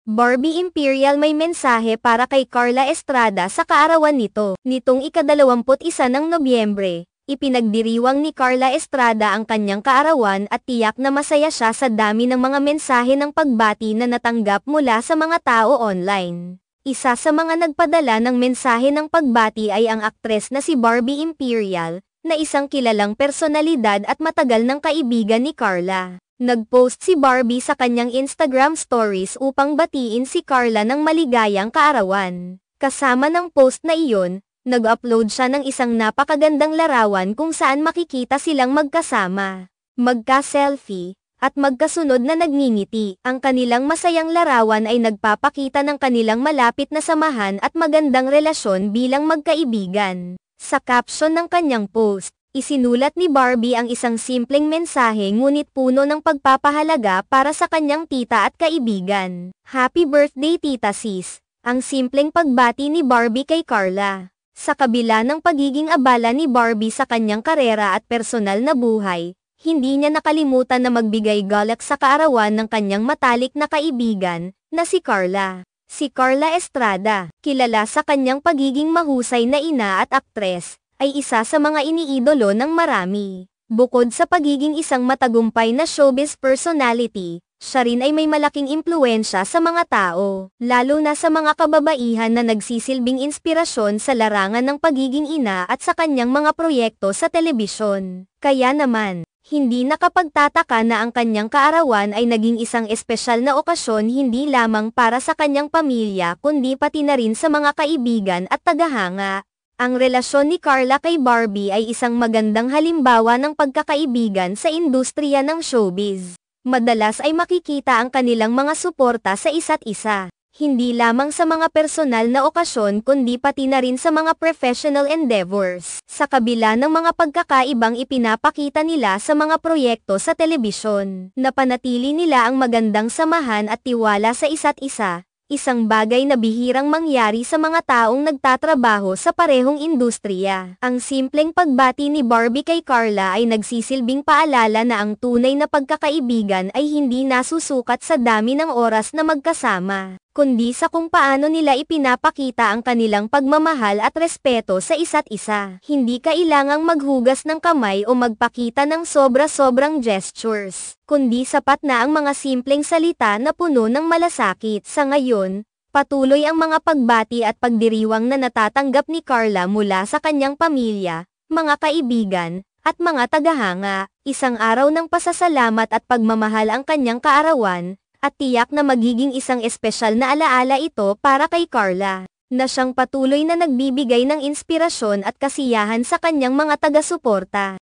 Barbie Imperial may mensahe para kay Carla Estrada sa kaarawan nito. Nitong ika-21 ng Nobyembre, ipinagdiriwang ni Carla Estrada ang kanyang kaarawan at tiyak na masaya siya sa dami ng mga mensahe ng pagbati na natanggap mula sa mga tao online. Isa sa mga nagpadala ng mensahe ng pagbati ay ang aktres na si Barbie Imperial, na isang kilalang personalidad at matagal ng kaibigan ni Carla. Nag-post si Barbie sa kanyang Instagram stories upang batiin si Carla ng maligayang kaarawan. Kasama ng post na iyon, nag-upload siya ng isang napakagandang larawan kung saan makikita silang magkasama, magka-selfie, at magkasunod na nagngingiti. Ang kanilang masayang larawan ay nagpapakita ng kanilang malapit na samahan at magandang relasyon bilang magkaibigan. Sa caption ng kanyang post, isinulat ni Barbie ang isang simpleng mensahe ngunit puno ng pagpapahalaga para sa kanyang tita at kaibigan. Happy birthday Tita Sis! Ang simpleng pagbati ni Barbie kay Carla. Sa kabila ng pagiging abala ni Barbie sa kanyang karera at personal na buhay, hindi niya nakalimutan na magbigay galak sa kaarawan ng kanyang matalik na kaibigan, na si Carla. Si Carla Estrada, kilala sa kanyang pagiging mahusay na ina at aktres, ay isa sa mga iniidolo ng marami. Bukod sa pagiging isang matagumpay na showbiz personality, siya rin ay may malaking impluwensya sa mga tao, lalo na sa mga kababaihan na nagsisilbing inspirasyon sa larangan ng pagiging ina at sa kanyang mga proyekto sa telebisyon. Kaya naman, hindi nakapagtataka na ang kanyang kaarawan ay naging isang espesyal na okasyon hindi lamang para sa kanyang pamilya kundi pati na rin sa mga kaibigan at tagahanga. Ang relasyon ni Carla kay Barbie ay isang magandang halimbawa ng pagkakaibigan sa industriya ng showbiz. Madalas ay makikita ang kanilang mga suporta sa isa't isa, hindi lamang sa mga personal na okasyon kundi pati na rin sa mga professional endeavors. Sa kabila ng mga pagkakaibang ipinapakita nila sa mga proyekto sa telebisyon, napanatili nila ang magandang samahan at tiwala sa isa't isa. Isang bagay na bihirang mangyari sa mga taong nagtatrabaho sa parehong industriya. Ang simpleng pagbati ni Barbie kay Carla ay nagsisilbing paalala na ang tunay na pagkakaibigan ay hindi nasusukat sa dami ng oras na magkasama, kundi sa kung paano nila ipinapakita ang kanilang pagmamahal at respeto sa isa't isa. Hindi kailangang maghugas ng kamay o magpakita ng sobra-sobrang gestures, kundi sapat na ang mga simpleng salita na puno ng malasakit. Sa ngayon, patuloy ang mga pagbati at pagdiriwang na natatanggap ni Carla mula sa kanyang pamilya, mga kaibigan, at mga tagahanga. Isang araw ng pasasalamat at pagmamahal ang kanyang kaarawan, at tiyak na magiging isang espesyal na alaala ito para kay Carla, na siyang patuloy na nagbibigay ng inspirasyon at kasiyahan sa kanyang mga taga-suporta.